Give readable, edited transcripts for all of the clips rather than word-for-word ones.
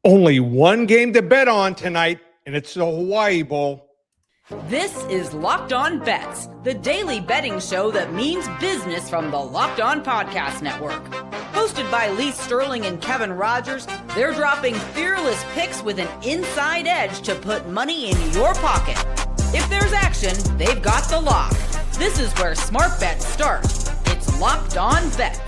Only one game to bet on tonight, and it's the Hawaii Bowl. This is Locked On Bets, the daily betting show that means business from the Locked On Podcast Network. Hosted by Lee Sterling and Kevin Rogers, they're dropping fearless picks with an inside edge to put money in your pocket. If there's action, they've got the lock. This is where smart bets start. It's Locked On Bets.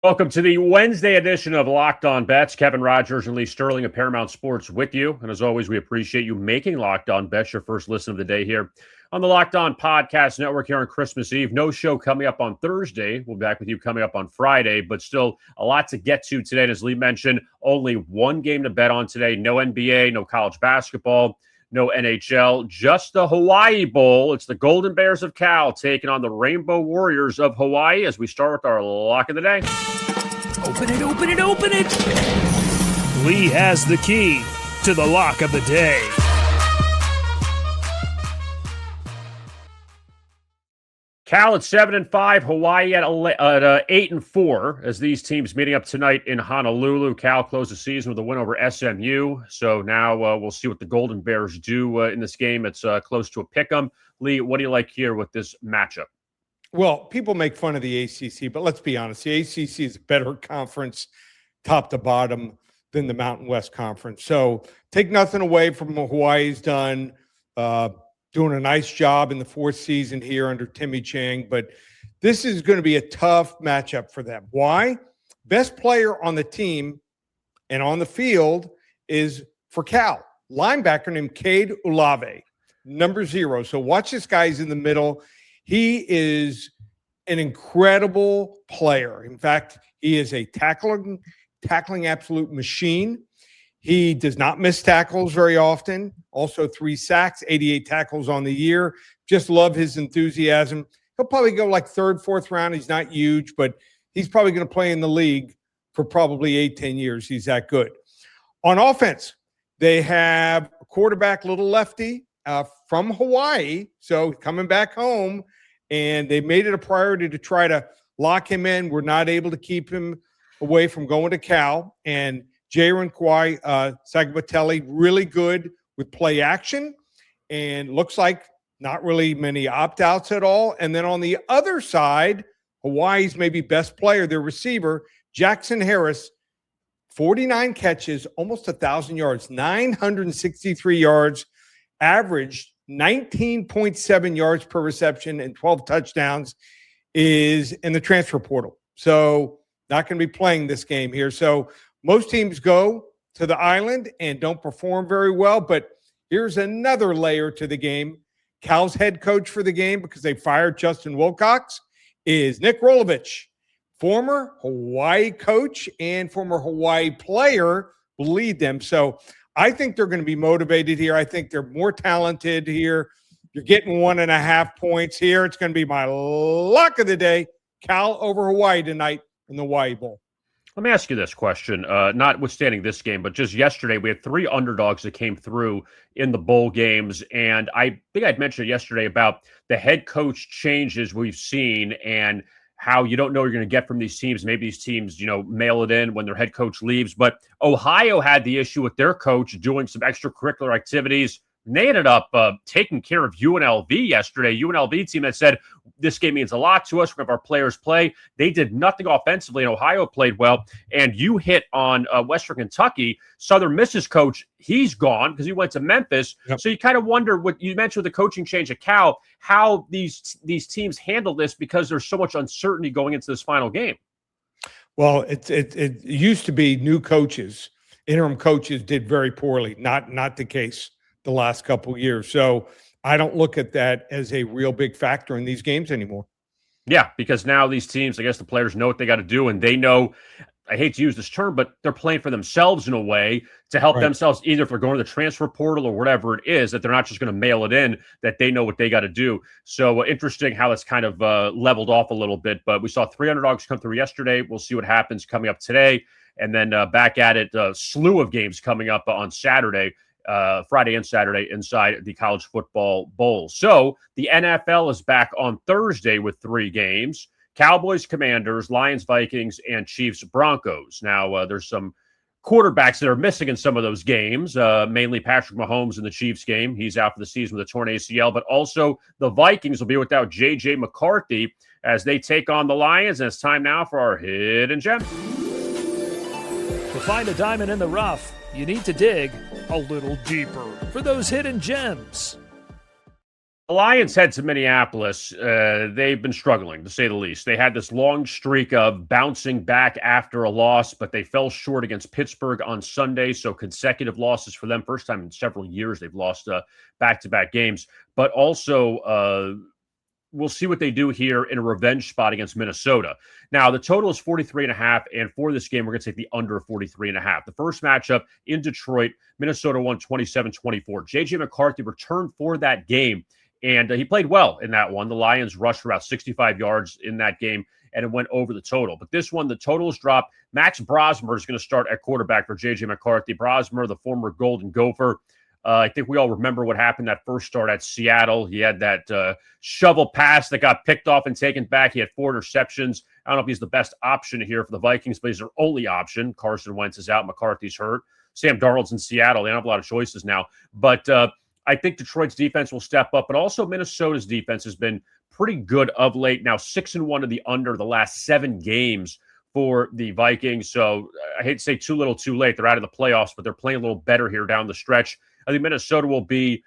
Welcome to the Wednesday edition of Locked On Bets. Kevin Rogers and Lee Sterling of Paramount Sports with you. And as always, we appreciate you making Locked On Bets your first listen of the day here on the Locked On Podcast Network here on Christmas Eve. No show coming up on Thursday. We'll be back with you coming up on Friday, but still a lot to get to today. And as Lee mentioned, only one game to bet on today. No NBA, no college basketball, no NHL, just the Hawaii Bowl. It's the Golden Bears of Cal taking on the Rainbow Warriors of Hawaii as we start with our lock of the day. Open it, open it, open it. Lee has the key to the lock of the day. Cal at 7-5, Hawaii at 8-4. As these teams meeting up tonight in Honolulu. Cal closed the season with a win over SMU. So now we'll see what the Golden Bears do in this game. It's close to a pick'em. Lee, what do you like here with this matchup? Well, people make fun of the ACC, but let's be honest. The ACC is a better conference, top to bottom, than the Mountain West Conference. So take nothing away from what Hawaii's done. Doing a nice job in the fourth season here under Timmy Chang, but this is going to be a tough matchup for them. Why? Best player on the team and on the field is for Cal, linebacker named Cade Olave, number 0. So watch this guy. He's in the middle. He is an incredible player. In fact, he is a tackling absolute machine. He does not miss tackles very often. Also 3 sacks, 88 tackles on the year. Just love his enthusiasm. He'll probably go like 3rd, 4th round. He's not huge, but he's probably going to play in the league for probably 8-10 years. He's that good. On offense, they have a quarterback, little lefty from Hawaii. So coming back home, and they made it a priority to try to lock him in. We're not able to keep him away from going to Cal. And Jaron Kwai Sagabatelli, really good with play action, and looks like not really many opt-outs at all. And then on the other side, Hawaii's maybe best player, their receiver, Jackson Harris, 49 catches, almost 1,000 yards, 963 yards, averaged 19.7 yards per reception and 12 touchdowns, is in the transfer portal. So not going to be playing this game here. So most teams go to the island and don't perform very well, but here's another layer to the game. Cal's head coach for the game, because they fired Justin Wilcox, is Nick Rolovich, former Hawaii coach and former Hawaii player, will lead them. So I think they're going to be motivated here. I think they're more talented here. You're getting 1.5 points here. It's going to be my lock of the day. Cal over Hawaii tonight in the Hawaii Bowl. Let me ask you this question, notwithstanding this game, but just yesterday we had 3 underdogs that came through in the bowl games. And I think I'd mentioned yesterday about the head coach changes we've seen and how you don't know what you're going to get from these teams. Maybe these teams, mail it in when their head coach leaves. But Ohio had the issue with their coach doing some extracurricular activities. And they ended up taking care of UNLV yesterday. UNLV team that said, this game means a lot to us. We're going to have our players play. They did nothing offensively, and Ohio played well. And you hit on Western Kentucky. Southern Miss's coach, he's gone because he went to Memphis. Yep. So you kind of wonder what you mentioned with the coaching change at Cal, how these teams handle this, because there's so much uncertainty going into this final game. Well, it used to be new coaches, interim coaches did very poorly. Not the case the last couple of years. So I don't look at that as a real big factor in these games anymore. Yeah, because now these teams, I guess the players know what they got to do, and they know, I hate to use this term, but they're playing for themselves in a way to help themselves, either if they're going to the transfer portal or whatever it is, that they're not just going to mail it in, that they know what they got to do. So interesting how it's kind of leveled off a little bit, but we saw 3 underdogs come through yesterday. We'll see what happens coming up today. And then back at it, a slew of games coming up on Saturday. Friday and Saturday inside the College Football Bowl. So the NFL is back on Thursday with 3 games. Cowboys, Commanders, Lions, Vikings, and Chiefs, Broncos. Now, there's some quarterbacks that are missing in some of those games, mainly Patrick Mahomes in the Chiefs game. He's out for the season with a torn ACL, but also the Vikings will be without J.J. McCarthy as they take on the Lions. And it's time now for our Hidden Gem. To find a diamond in the rough, you need to dig a little deeper for those hidden gems. The Lions head to Minneapolis. They've been struggling, to say the least. They had this long streak of bouncing back after a loss, but they fell short against Pittsburgh on Sunday, so consecutive losses for them. First time in several years they've lost back-to-back games. But also, we'll see what they do here in a revenge spot against Minnesota. Now, the total is 43.5, and for this game, we're going to take the under 43.5. The first matchup in Detroit, Minnesota won 27-24. J.J. McCarthy returned for that game, and he played well in that one. The Lions rushed for about 65 yards in that game, and it went over the total. But this one, the total is dropped. Max Brosmer is going to start at quarterback for J.J. McCarthy. Brosmer, the former Golden Gopher. I think we all remember what happened that first start at Seattle. He had that shovel pass that got picked off and taken back. He had 4 interceptions. I don't know if he's the best option here for the Vikings, but he's their only option. Carson Wentz is out. McCarthy's hurt. Sam Darnold's in Seattle. They don't have a lot of choices now. But I think Detroit's defense will step up, but also Minnesota's defense has been pretty good of late. Now 6-1 to the under the last 7 games for the Vikings. So I hate to say too little too late. They're out of the playoffs, but they're playing a little better here down the stretch. I think Minnesota will be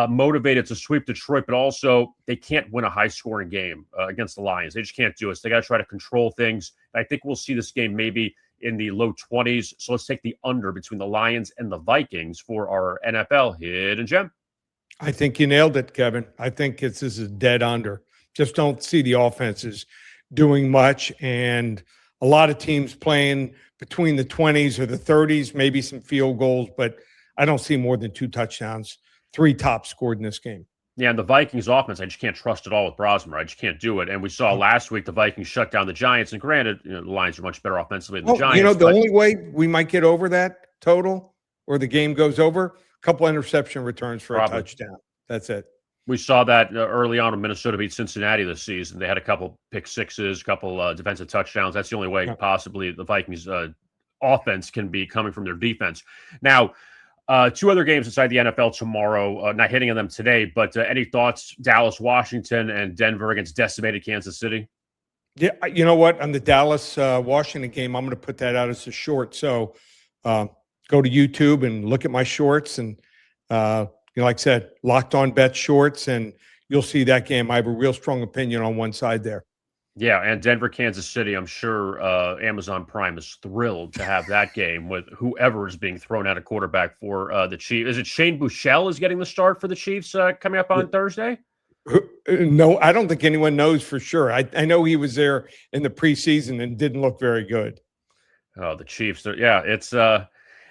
motivated to sweep Detroit, but also they can't win a high-scoring game against the Lions. They just can't do it. So they got to try to control things. I think we'll see this game maybe in the low 20s. So let's take the under between the Lions and the Vikings for our NFL Hidden Gem. I think you nailed it, Kevin. I think this is a dead under. Just don't see the offenses doing much, and a lot of teams playing between the 20s or the 30s, maybe some field goals, but I don't see more than 2 touchdowns, 3 tops scored in this game. Yeah, and the Vikings offense, I just can't trust at all with Brosmer. I just can't do it. And we saw last week the Vikings shut down the Giants. And granted, the Lions are much better offensively than the Giants. The only way we might get over that total or the game goes over, a couple interception returns for a touchdown. That's it. We saw that early on when Minnesota beat Cincinnati this season. They had a couple pick sixes, a couple defensive touchdowns. That's the only way possibly the Vikings offense can be coming from their defense. Now, 2 other games inside the NFL tomorrow, not hitting on them today, but any thoughts? Dallas, Washington, and Denver against decimated Kansas City? Yeah, you know what? On the Dallas, Washington game, I'm going to put that out as a short. So go to YouTube and look at my shorts. And, like I said, Locked On Bet shorts, and you'll see that game. I have a real strong opinion on one side there. Yeah, and Denver, Kansas City, I'm sure Amazon Prime is thrilled to have that game with whoever is being thrown out of quarterback for the Chiefs. Is it Shane Buechele is getting the start for the Chiefs coming up on Thursday? No, I don't think anyone knows for sure. I know he was there in the preseason and didn't look very good. Oh, the Chiefs. It's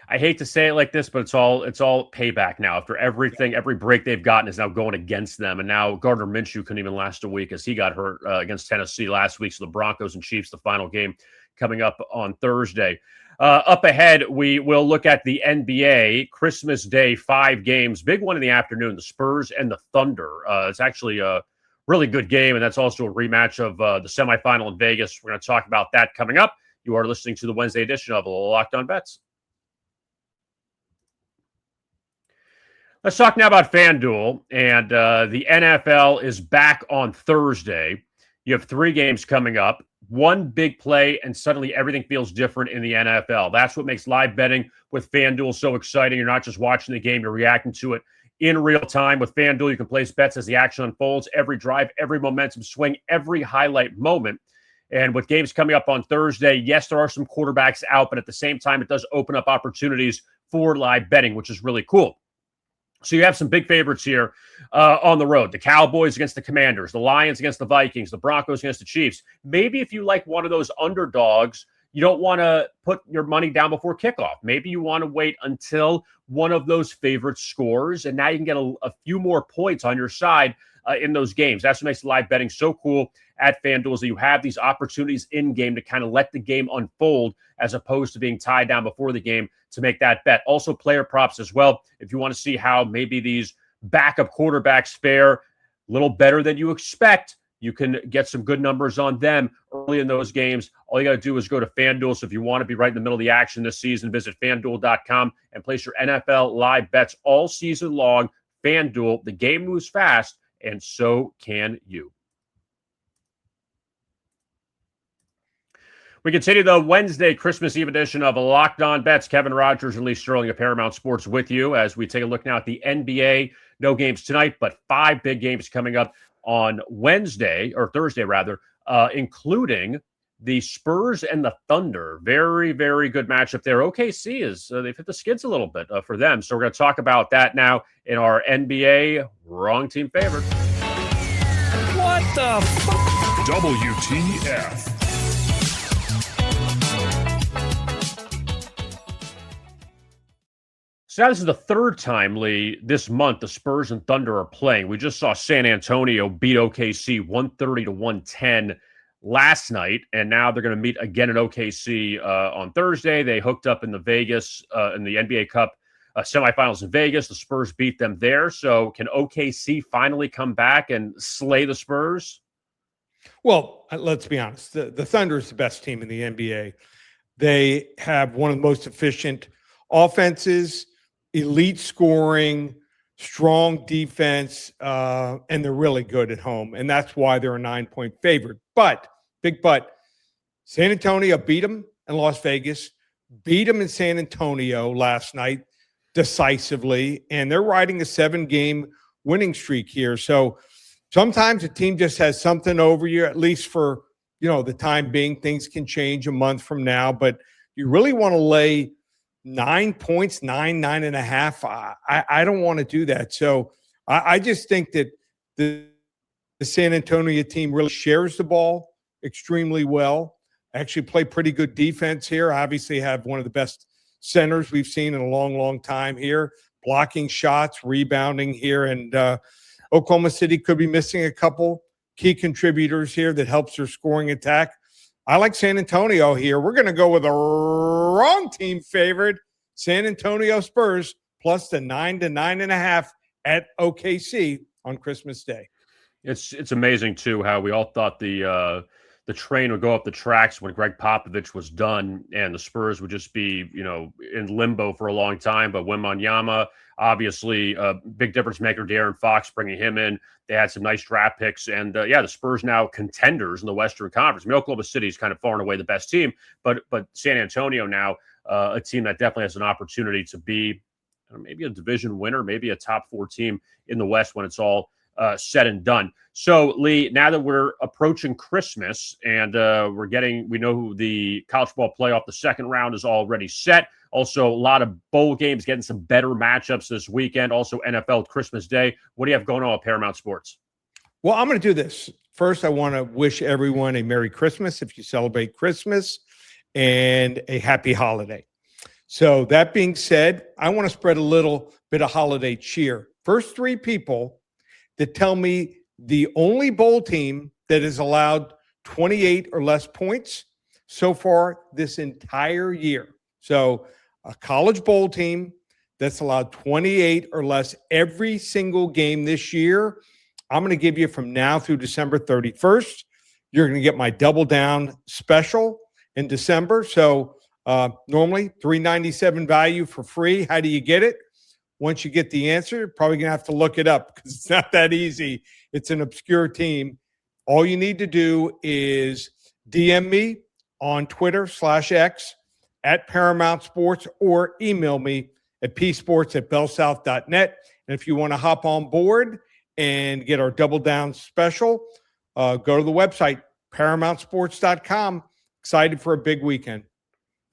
I hate to say it like this, but it's all payback now. After everything, every break they've gotten is now going against them. And now Gardner Minshew couldn't even last a week as he got hurt against Tennessee last week. So the Broncos and Chiefs, the final game coming up on Thursday. Up ahead, we will look at the NBA Christmas Day, 5 games. Big one in the afternoon, the Spurs and the Thunder. It's actually a really good game, and that's also a rematch of the semifinal in Vegas. We're going to talk about that coming up. You are listening to the Wednesday edition of Locked On Bets. Let's talk now about FanDuel, and the NFL is back on Thursday. You have 3 games coming up, 1 big play, and suddenly everything feels different in the NFL. That's what makes live betting with FanDuel so exciting. You're not just watching the game, you're reacting to it in real time. With FanDuel, you can place bets as the action unfolds, every drive, every momentum swing, every highlight moment. And with games coming up on Thursday, yes, there are some quarterbacks out, but at the same time, it does open up opportunities for live betting, which is really cool. So you have some big favorites here on the road. The Cowboys against the Commanders, the Lions against the Vikings, the Broncos against the Chiefs. Maybe if you like one of those underdogs, you don't want to put your money down before kickoff. Maybe you want to wait until one of those favorites scores, and now you can get a few more points on your side in those games. That's what makes live betting so cool at FanDuel, is that you have these opportunities in-game to kind of let the game unfold as opposed to being tied down before the game to make that bet. Also, player props as well. If you want to see how maybe these backup quarterbacks fare a little better than you expect, You can get some good numbers on them early in those games. All you got to do is go to FanDuel. So if you want to be right in the middle of the action this season, visit FanDuel.com and place your NFL live bets all season long. FanDuel, the game moves fast, and so can you. We continue the Wednesday Christmas Eve edition of Locked On Bets. Kevin Rogers and Lee Sterling of Paramount Sports with you as we take a look now at the NBA. No games tonight, but 5 big games coming up on Wednesday, or Thursday rather, including the Spurs and the Thunder. Very, very good matchup there. OKC is, they've hit the skids a little bit for them. So we're going to talk about that now in our NBA Wrong Team Favorite. What the fuck? WTF. So now this is the third time, Lee, this month the Spurs and Thunder are playing. We just saw San Antonio beat OKC 130-110 last night, and now they're going to meet again in OKC on Thursday. They hooked up in the Vegas, in the NBA Cup semifinals in Vegas. The Spurs beat them there. So can OKC finally come back and slay the Spurs? Well, let's be honest. The Thunder is the best team in the NBA. They have one of the most efficient offenses, elite scoring, strong defense, and they're really good at home. And that's why they're a 9-point favorite. But, big but, San Antonio beat them in Las Vegas, beat them in San Antonio last night decisively, and they're riding a 7-game winning streak here. So sometimes a team just has something over you, at least for, the time being. Things can change a month from now, but you really want to lay 9 points, 9.5. I don't want to do that. So I just think that the San Antonio team really shares the ball extremely well. Actually play pretty good defense here. Obviously have one of the best centers we've seen in a long, long time here. Blocking shots, rebounding here. And Oklahoma City could be missing a couple key contributors here that helps their scoring attack. I like San Antonio here. We're going to go with a wrong team favorite, San Antonio Spurs, plus the 9 to 9.5 at OKC on Christmas Day. It's amazing too how we all thought the train would go up the tracks when Greg Popovich was done, and the Spurs would just be in limbo for a long time. But Wembanyama, obviously, a big difference maker. De'Aaron Fox bringing him in. They had some nice draft picks, and the Spurs now contenders in the Western Conference. I mean, Oklahoma City is kind of far and away the best team, but San Antonio now a team that definitely has an opportunity to be maybe a division winner, maybe a top 4 team in the West when it's all said and done. So, Lee, now that we're approaching Christmas and we know who the college football playoff, the second round is already set. Also, a lot of bowl games, getting some better matchups this weekend. Also, NFL Christmas Day. What do you have going on with Paramount Sports? Well, I'm going to do this. First, I want to wish everyone a Merry Christmas if you celebrate Christmas, and a happy holiday. So that being said, I want to spread a little bit of holiday cheer. First 3 people that tell me the only bowl team that has allowed 28 or less points so far this entire year. So a college bowl team that's allowed 28 or less every single game this year. I'm going to give you from now through December 31st. You're going to get my double down special in December. So normally $397 value for free. How do you get it? Once you get the answer, you're probably going to have to look it up because it's not that easy. It's an obscure team. All you need to do is DM me on Twitter /X at Paramount Sports, or email me at psports@bellsouth.net. And if you want to hop on board and get our double down special, go to the website, ParamountSports.com. Excited for a big weekend.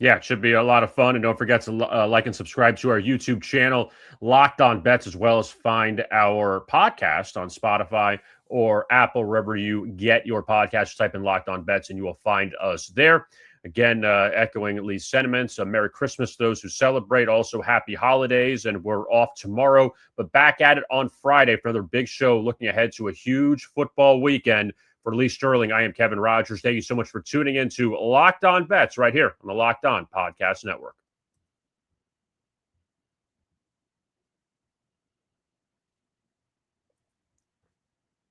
Yeah, it should be a lot of fun. And don't forget to like and subscribe to our YouTube channel, Locked On Bets, as well as find our podcast on Spotify or Apple, wherever you get your podcast. Type in Locked On Bets and you will find us there. Again, echoing Lee's sentiments, a Merry Christmas to those who celebrate. Also, Happy Holidays, and we're off tomorrow, but back at it on Friday for another big show, looking ahead to a huge football weekend. For Lee Sterling, I am Kevin Rogers. Thank you so much for tuning in to Locked On Bets right here on the Locked On Podcast Network.